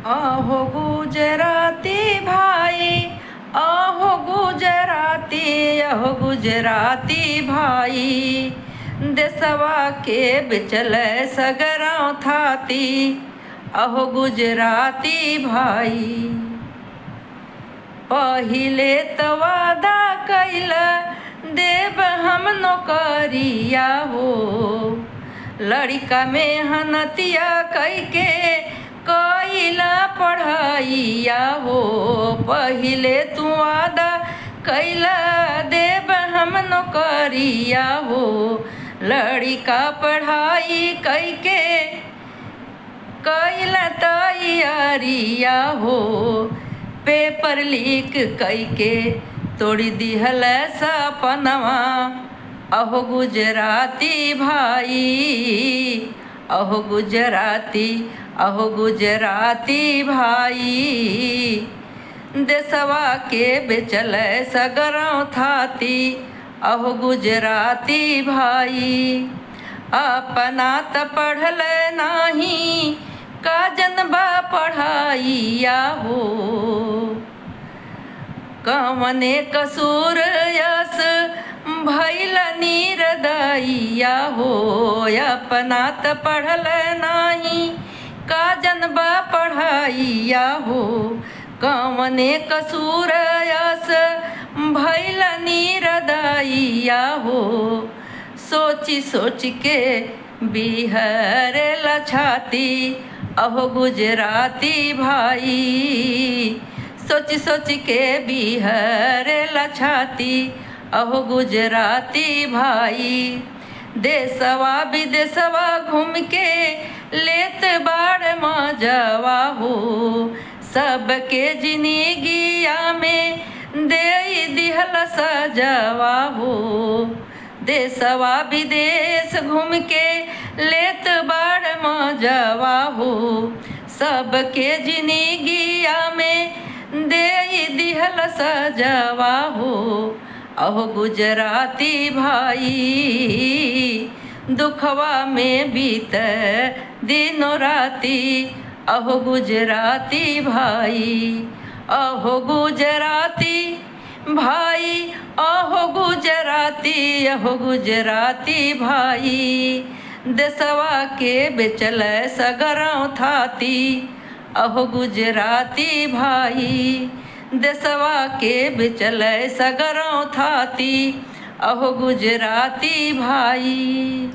अहो गुजराती भाई, अहो गुजराती, अहो गुजराती भाई, देशवा के बिचल सगरों थाती, अहो गुजराती भाई। पहिले तो वादा कैल देव हम नौकरिया हो, लड़का मेहनतिया कैके कैला पढ़ाइया हो। पहिले तू वादा कैला देव हम नौकरिया हो, लड़का पढ़ाई कैके कैला तैयारिया हो। पेपर लीक कैके तोड़ी दिहल सपनवा, अहो गुजराती भाई, अहो गुजराती, अहो गुजराती भाई, देशवा के बेचल सगरों थाती, अहो गुजराती भाई। अपना त पढ़ल नाही का जनबा पढ़ाइया हो, कवने कसूर यस भैल निर्दयिया हो। अपना त पढ़ल नाही का जनबा पढ़ाइया हो, कवने कसूर यस भैल निर्दयिया हो। सोची सोच के बिहर लछाती, अहो गुजराती भाई, सोच सोच के बिहर लछाती, अहो गुजराती भाई। देशवा विदेशवा घूम के लेत बाड़ मजवा हो, सबके जिंदगिया में दे दिहल सजवा हो। देशवा विदेश घूम के लेत बाड़ मजवा हो, सबके जिंदगिया में दे दिहल सजवा हो। अहो गुजराती भाई, दुखवा में बीत दिनों राती, अहो गुजराती भाई, अहो गुजराती भाई, अहो गुजराती, अहो गुजराती भाई, देशवा के बेचल सगरों थाती, अहो गुजराती भाई, देशवा के बेचल सगरों थाती, अहो गुजराती भाई।